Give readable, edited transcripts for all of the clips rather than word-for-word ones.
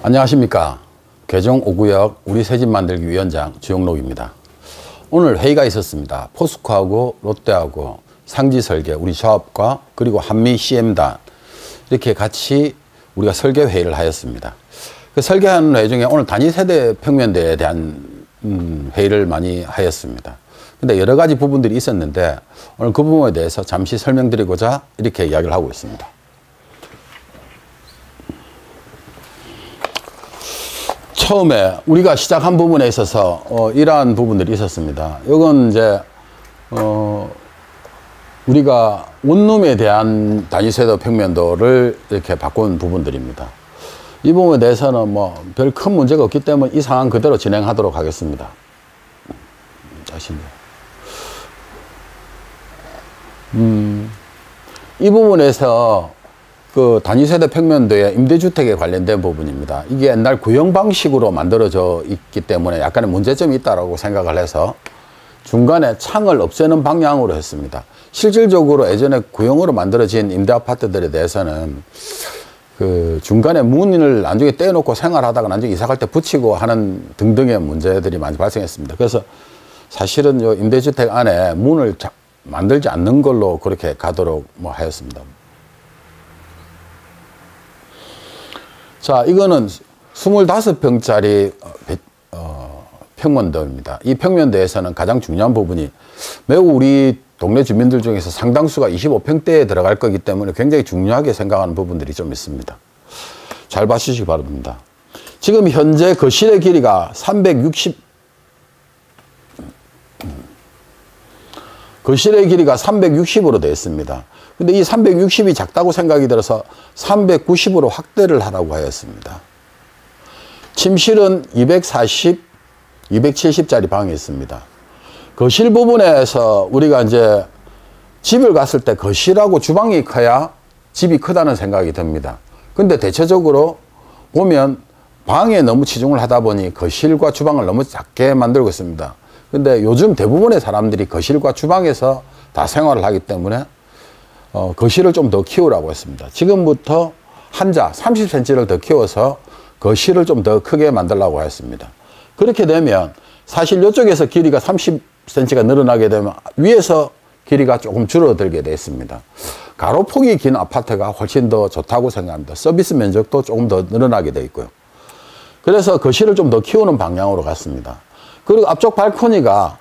안녕하십니까. 개정 5구역 우리 새집 만들기 위원장 주영록입니다. 오늘 회의가 있었습니다. 포스코하고 롯데하고 상지설계 우리 조합과 그리고 한미 CM단 이렇게 같이 우리가 설계 회의를 하였습니다. 그 설계하는 회의 중에 오늘 단위세대 평면대에 대한 회의를 많이 하였습니다. 근데 여러 가지 부분들이 있었는데 오늘 그 부분에 대해서 잠시 설명드리고자 이렇게 이야기를 하고 있습니다. 처음에 우리가 시작한 부분에 있어서 이러한 부분들이 있었습니다. 이건 이제 우리가 원룸에 대한 단위세대 평면도를 이렇게 바꾼 부분들입니다. 이 부분에 대해서는 뭐 별 큰 문제가 없기 때문에 이 상황 그대로 진행하도록 하겠습니다. 다시 이 부분에서 그 단위세대 평면도의 임대주택에 관련된 부분입니다. 이게 옛날 구형 방식으로 만들어져 있기 때문에 약간의 문제점이 있다고 생각을 해서 중간에 창을 없애는 방향으로 했습니다. 실질적으로 예전에 구형으로 만들어진 임대아파트들에 대해서는 그 중간에 문을 나중에 떼어놓고 생활하다가 나중에 이사 갈 때 붙이고 하는 등등의 문제들이 많이 발생했습니다. 그래서 사실은 요 임대주택 안에 문을 만들지 않는 걸로 그렇게 가도록 하였습니다. 자, 이거는 25평짜리 평면도입니다. 이 평면도에서는 가장 중요한 부분이 매우 우리 동네 주민들 중에서 상당수가 25평대에 들어갈 거기 때문에 굉장히 중요하게 생각하는 부분들이 좀 있습니다. 잘 봐주시기 바랍니다. 지금 현재 거실의 길이가 360으로 되어 있습니다. 근데 이 360이 작다고 생각이 들어서 390으로 확대를 하라고 하였습니다. 침실은 240, 270짜리 방이 있습니다. 거실 부분에서 우리가 이제 집을 갔을 때 거실하고 주방이 커야 집이 크다는 생각이 듭니다. 근데 대체적으로 보면 방에 너무 치중을 하다 보니 거실과 주방을 너무 작게 만들고 있습니다. 근데 요즘 대부분의 사람들이 거실과 주방에서 다 생활을 하기 때문에 거실을 좀 더 키우라고 했습니다. 지금부터 한자 30cm를 더 키워서 거실을 좀 더 크게 만들라고 했습니다. 그렇게 되면 사실 이쪽에서 길이가 30cm가 늘어나게 되면 위에서 길이가 조금 줄어들게 되어 있습니다. 가로폭이 긴 아파트가 훨씬 더 좋다고 생각합니다. 서비스 면적도 조금 더 늘어나게 되어 있고요. 그래서 거실을 좀 더 키우는 방향으로 갔습니다. 그리고 앞쪽 발코니가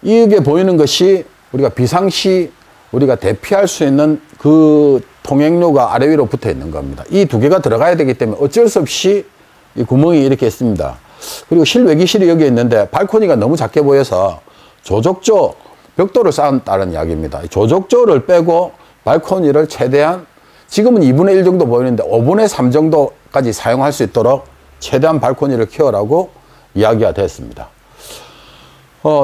이게 보이는 것이 우리가 비상시 우리가 대피할 수 있는 그 통행로가 아래 위로 붙어 있는 겁니다. 이 두 개가 들어가야 되기 때문에 어쩔 수 없이 이 구멍이 이렇게 있습니다. 그리고 실외기실이 여기 있는데 발코니가 너무 작게 보여서 조적조 벽돌을 쌓았다는 이야기입니다. 조적조를 빼고 발코니를 최대한 지금은 2분의 1 정도 보이는데 5분의 3 정도까지 사용할 수 있도록 최대한 발코니를 키워라고 이야기가 됐습니다.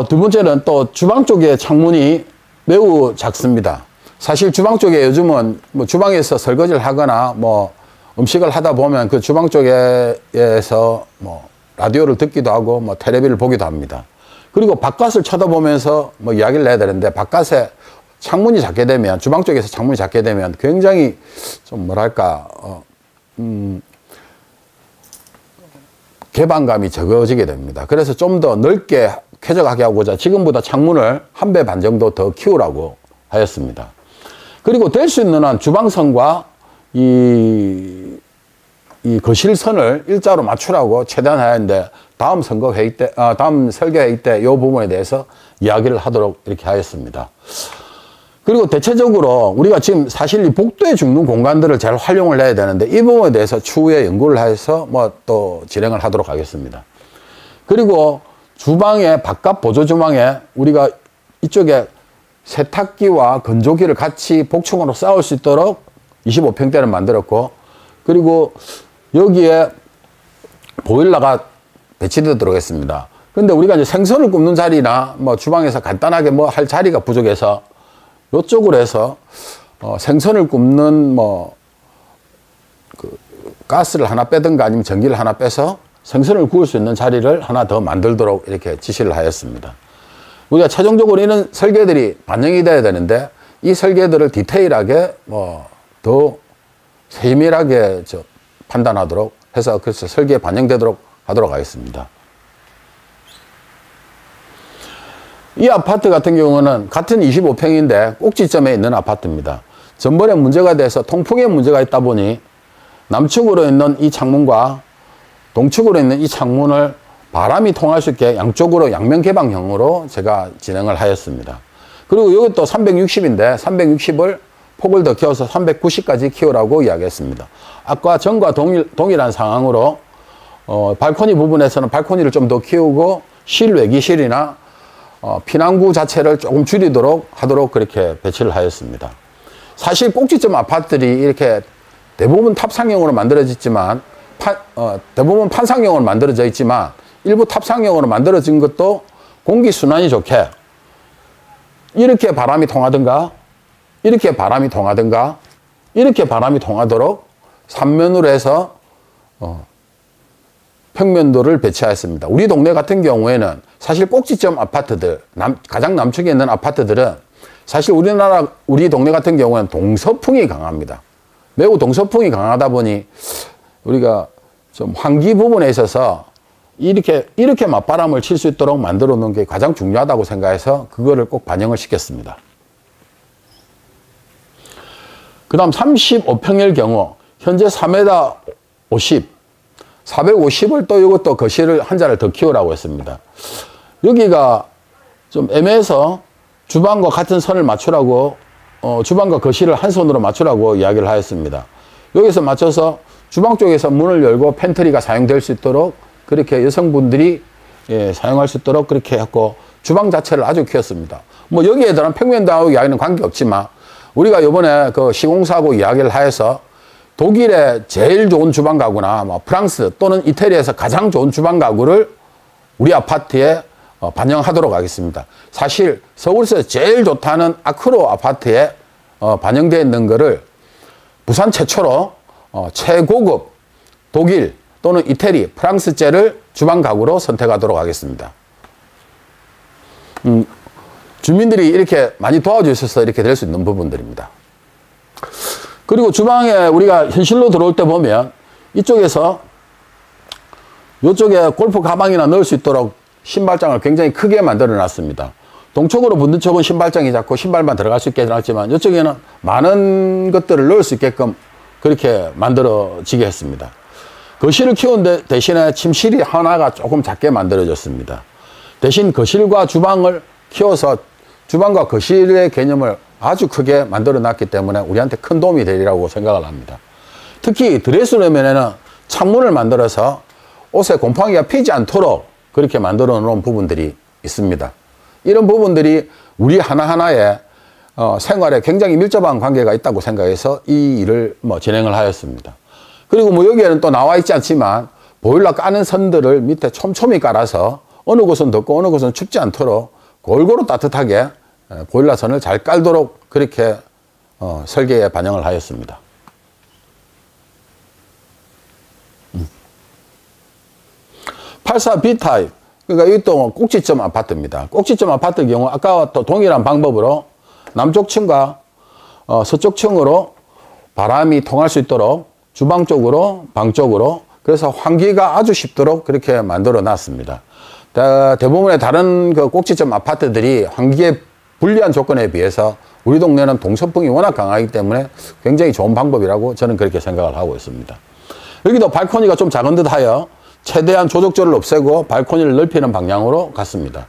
두 번째는 또 주방 쪽에 창문이 매우 작습니다. 사실 주방 쪽에 요즘은 뭐 주방에서 설거지를 하거나 뭐 음식을 하다 보면 그 주방 쪽에서 뭐 라디오를 듣기도 하고 뭐 텔레비를 보기도 합니다. 그리고 바깥을 쳐다보면서 뭐 이야기를 해야 되는데 바깥에 창문이 작게 되면 주방 쪽에서 창문이 작게 되면 굉장히 좀 뭐랄까 개방감이 적어지게 됩니다. 그래서 좀 더 넓게 쾌적하게 하고자 지금보다 창문을 1배 반 정도 더 키우라고 하였습니다. 그리고 될 수 있는 한 주방선과 이 거실선을 일자로 맞추라고 최대한 하였는데 다음 설계 회의 때 이 부분에 대해서 이야기를 하도록 이렇게 하였습니다. 그리고 대체적으로 우리가 지금 사실 이 복도에 죽는 공간들을 잘 활용을 해야 되는데 이 부분에 대해서 추후에 연구를 해서 뭐 또 진행을 하도록 하겠습니다. 그리고 주방의 바깥 보조 주방에 우리가 이쪽에 세탁기와 건조기를 같이 복층으로 쌓을 수 있도록 25평대를 만들었고 그리고 여기에 보일러가 배치되도록 했습니다. 근데 우리가 이제 생선을 굽는 자리나 뭐 주방에서 간단하게 뭐 할 자리가 부족해서 이쪽으로 해서 생선을 굽는 뭐 그 가스를 하나 빼든가 아니면 전기를 하나 빼서 생선을 구울 수 있는 자리를 하나 더 만들도록 이렇게 지시를 하였습니다. 우리가 최종적으로 이런 설계들이 반영이 돼야 되는데 이 설계들을 디테일하게 더 세밀하게 판단하도록 해서 그래서 설계에 반영되도록 하도록 하겠습니다. 이 아파트 같은 경우는 같은 25평인데 꼭지점에 있는 아파트입니다. 전번에 문제가 돼서 통풍에 문제가 있다 보니 남측으로 있는 이 창문과 동측으로 있는 이 창문을 바람이 통할 수 있게 양쪽으로 양면 개방형으로 제가 진행을 하였습니다. 그리고 여기 또 360인데 360을 폭을 더 키워서 390까지 키우라고 이야기했습니다. 아까 전과 동일한 상황으로 발코니 부분에서는 발코니를 좀 더 키우고 실외기실이나 피난구 자체를 조금 줄이도록 하도록 그렇게 배치를 하였습니다. 사실 꼭지점 아파트들이 이렇게 대부분 탑상형으로 만들어졌지만 대부분 판상형으로 만들어져 있지만 일부 탑상형으로 만들어진 것도 공기순환이 좋게 이렇게 바람이 통하든가 이렇게 바람이 통하든가 이렇게 바람이 통하도록 3면으로 해서 평면도를 배치하였습니다. 우리 동네 같은 경우에는 사실 꼭지점 아파트들 가장 남측에 있는 아파트들은 사실 우리 동네 같은 경우는 동서풍이 강합니다. 매우 동서풍이 강하다 보니 우리가 좀 환기 부분에 있어서 이렇게 맞바람을 칠 수 있도록 만들어 놓은 게 가장 중요하다고 생각해서 그거를 꼭 반영을 시켰습니다. 그 다음 35평일 경우 현재 4m 50 450을 또 이것도 거실을 한 자를 더 키우라고 했습니다. 여기가 좀 애매해서 주방과 같은 선을 맞추라고 주방과 거실을 한 선으로 맞추라고 이야기를 하였습니다. 여기서 맞춰서 주방 쪽에서 문을 열고 팬트리가 사용될 수 있도록 그렇게 여성분들이 사용할 수 있도록 그렇게 했고 주방 자체를 아주 키웠습니다. 뭐 여기에 대한 평면도하고 이야기는 관계없지만 우리가 이번에 그 시공사하고 이야기를 하여서 독일의 제일 좋은 주방 가구나 뭐 프랑스 또는 이태리에서 가장 좋은 주방 가구를 우리 아파트에 반영하도록 하겠습니다. 사실 서울에서 제일 좋다는 아크로 아파트에 반영되어 있는 거를 부산 최초로 최고급 독일 또는 이태리, 프랑스제를 주방 가구로 선택하도록 하겠습니다. 주민들이 이렇게 많이 도와주셔서 이렇게 될 수 있는 부분들입니다. 그리고 주방에 우리가 현실로 들어올 때 보면 이쪽에서 이쪽에 골프 가방이나 넣을 수 있도록 신발장을 굉장히 크게 만들어 놨습니다. 동쪽으로 붙는 쪽은 신발장이 작고 신발만 들어갈 수 있게 해놨지만 이쪽에는 많은 것들을 넣을 수 있게끔 그렇게 만들어지게 했습니다. 거실을 키운 대신에 침실이 하나가 조금 작게 만들어졌습니다. 대신 거실과 주방을 키워서 주방과 거실의 개념을 아주 크게 만들어 놨기 때문에 우리한테 큰 도움이 되리라고 생각을 합니다. 특히 드레스룸에는 창문을 만들어서 옷에 곰팡이가 피지 않도록 그렇게 만들어 놓은 부분들이 있습니다. 이런 부분들이 우리 하나하나의 생활에 굉장히 밀접한 관계가 있다고 생각해서 이 일을 진행을 하였습니다. 그리고 여기에는 또 나와 있지 않지만 보일러 까는 선들을 밑에 촘촘히 깔아서 어느 곳은 덥고 어느 곳은 춥지 않도록 골고루 따뜻하게 보일러 선을 잘 깔도록 그렇게 설계에 반영을 하였습니다. 84B 타입, 그러니까 이게 또 꼭지점 아파트입니다. 꼭지점 아파트의 경우 아까와 또 동일한 방법으로 남쪽 층과 서쪽 층으로 바람이 통할 수 있도록 주방 쪽으로 방 쪽으로 그래서 환기가 아주 쉽도록 그렇게 만들어 놨습니다. 대부분의 다른 그 꼭지점 아파트들이 환기에 불리한 조건에 비해서 우리 동네는 동서풍이 워낙 강하기 때문에 굉장히 좋은 방법이라고 저는 그렇게 생각을 하고 있습니다. 여기도 발코니가 좀 작은 듯 하여 최대한 조적조를 없애고 발코니를 넓히는 방향으로 갔습니다.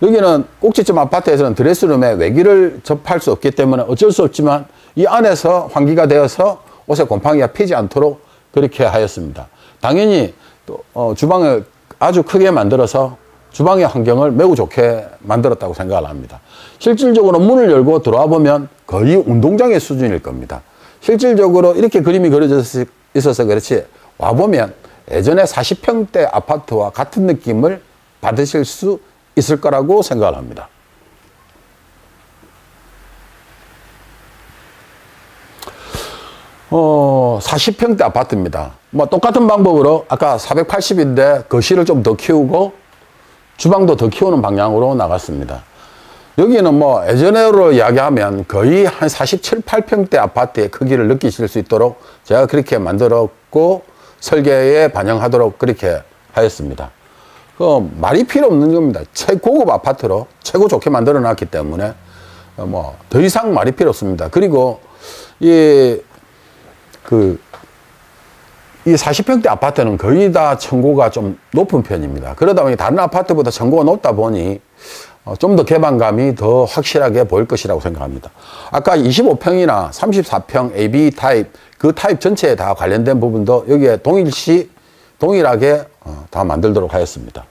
여기는 꼭지점 아파트에서는 드레스룸에 외기를 접할 수 없기 때문에 어쩔 수 없지만 이 안에서 환기가 되어서 옷에 곰팡이가 피지 않도록 그렇게 하였습니다. 당연히 또 주방을 아주 크게 만들어서 주방의 환경을 매우 좋게 만들었다고 생각을 합니다. 실질적으로 문을 열고 들어와 보면 거의 운동장의 수준일 겁니다. 실질적으로 이렇게 그림이 그려져 있어서 그렇지 와보면 예전에 40평대 아파트와 같은 느낌을 받으실 수 있을 거라고 생각을 합니다. 어, 40평대 아파트입니다. 뭐 똑같은 방법으로 아까 480인데 거실을 좀 더 키우고 주방도 더 키우는 방향으로 나갔습니다. 여기는 뭐 예전으로 이야기하면 거의 한 47, 8평대 아파트의 크기를 느끼실 수 있도록 제가 그렇게 만들었고 설계에 반영하도록 그렇게 하였습니다. 그 말이 필요 없는 겁니다. 최고급 아파트로 최고 좋게 만들어 놨기 때문에 뭐 더 이상 말이 필요 없습니다. 그리고 이 40평대 아파트는 거의 다 층고가 좀 높은 편입니다. 그러다 보니 다른 아파트보다 층고가 높다 보니 좀 더 개방감이 더 확실하게 보일 것이라고 생각합니다. 아까 25평이나 34평 AB 타입, 그 타입 전체에 다 관련된 부분도 여기에 동일하게 다 만들도록 하였습니다.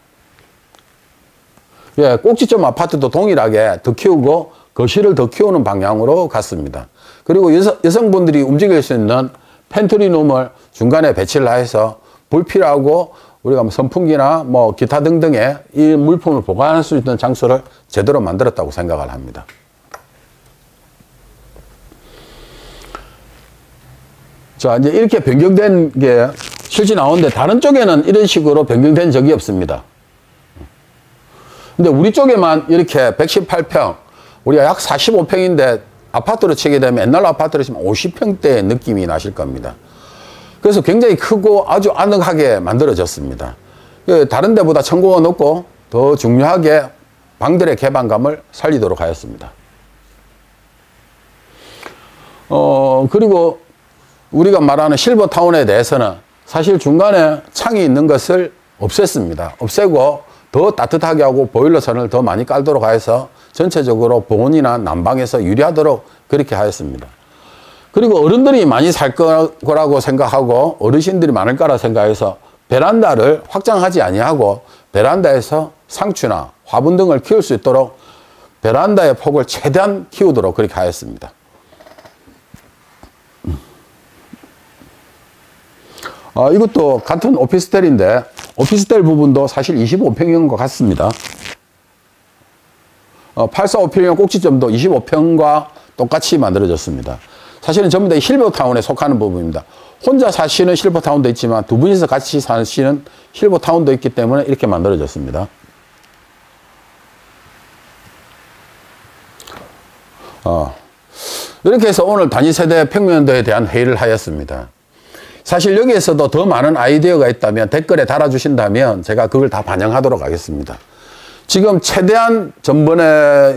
예, 꼭지점 아파트도 동일하게 더 키우고 거실을 더 키우는 방향으로 갔습니다. 그리고 여성분들이 움직일 수 있는 팬트리룸을 중간에 배치를 해서 불필요하고 우리가 뭐 선풍기나 뭐 기타 등등의 이 물품을 보관할 수 있는 장소를 제대로 만들었다고 생각을 합니다. 자, 이제 이렇게 변경된 게 실제 나오는데 다른 쪽에는 이런 식으로 변경된 적이 없습니다. 근데 우리 쪽에만 이렇게 118평, 우리가 약 45평인데 아파트로 치게 되면 옛날 아파트로 치면 50평대의 느낌이 나실 겁니다. 그래서 굉장히 크고 아주 아늑하게 만들어졌습니다. 다른 데보다 층고가 높고 더 중요하게 방들의 개방감을 살리도록 하였습니다. 그리고 우리가 말하는 실버타운에 대해서는 사실 중간에 창이 있는 것을 없앴습니다. 없애고 더 따뜻하게 하고 보일러선을 더 많이 깔도록 하여서 전체적으로 보온이나 난방에서 유리하도록 그렇게 하였습니다. 그리고 어른들이 많이 살 거라고 생각하고 어르신들이 많을 거라 생각해서 베란다를 확장하지 아니하고 베란다에서 상추나 화분 등을 키울 수 있도록 베란다의 폭을 최대한 키우도록 그렇게 하였습니다. 이것도 같은 오피스텔인데 오피스텔 부분도 사실 25평인 것 같습니다. 845평형 꼭지점도 25평과 똑같이 만들어졌습니다. 사실은 전부 다 실버타운에 속하는 부분입니다. 혼자 사시는 실버타운도 있지만 두 분이서 같이 사시는 실버타운도 있기 때문에 이렇게 만들어졌습니다. 이렇게 해서 오늘 단위세대 평면도에 대한 회의를 하였습니다. 사실 여기에서도 더 많은 아이디어가 있다면 댓글에 달아주신다면 제가 그걸 다 반영하도록 하겠습니다. 지금 최대한 전번에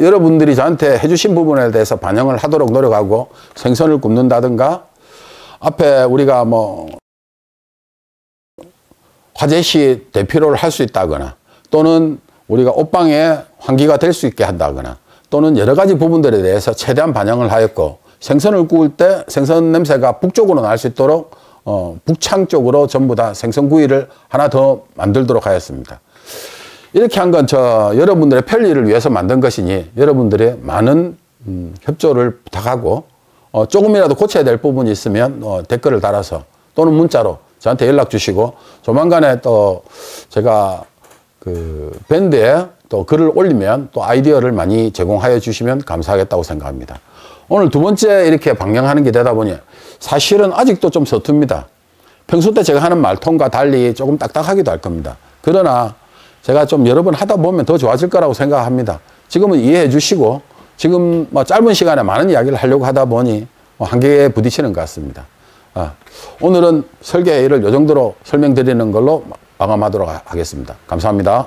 여러분들이 저한테 해주신 부분에 대해서 반영을 하도록 노력하고 생선을 굽는다든가 앞에 우리가 뭐 화재시 대피로를 할 수 있다거나 또는 우리가 옷방에 환기가 될 수 있게 한다거나 또는 여러 가지 부분들에 대해서 최대한 반영을 하였고 생선을 구울 때 생선 냄새가 북쪽으로 날 수 있도록 북창 쪽으로 전부 다 생선구이를 하나 더 만들도록 하였습니다. 이렇게 한 건 여러분들의 편리를 위해서 만든 것이니 여러분들의 많은 협조를 부탁하고 조금이라도 고쳐야 될 부분이 있으면 댓글을 달아서 또는 문자로 저한테 연락 주시고 조만간에 또 제가 그 밴드에 또 글을 올리면 또 아이디어를 많이 제공하여 주시면 감사하겠다고 생각합니다. 오늘 두 번째 이렇게 방영하는 게 되다 보니 사실은 아직도 좀 서툽니다. 평소 때 제가 하는 말통과 달리 조금 딱딱하기도 할 겁니다. 그러나 제가 좀 여러 번 하다 보면 더 좋아질 거라고 생각합니다. 지금은 이해해 주시고 지금 뭐 짧은 시간에 많은 이야기를 하려고 하다 보니 한계에 부딪히는 것 같습니다. 오늘은 설계회의를 이 정도로 설명드리는 걸로 마감하도록 하겠습니다. 감사합니다.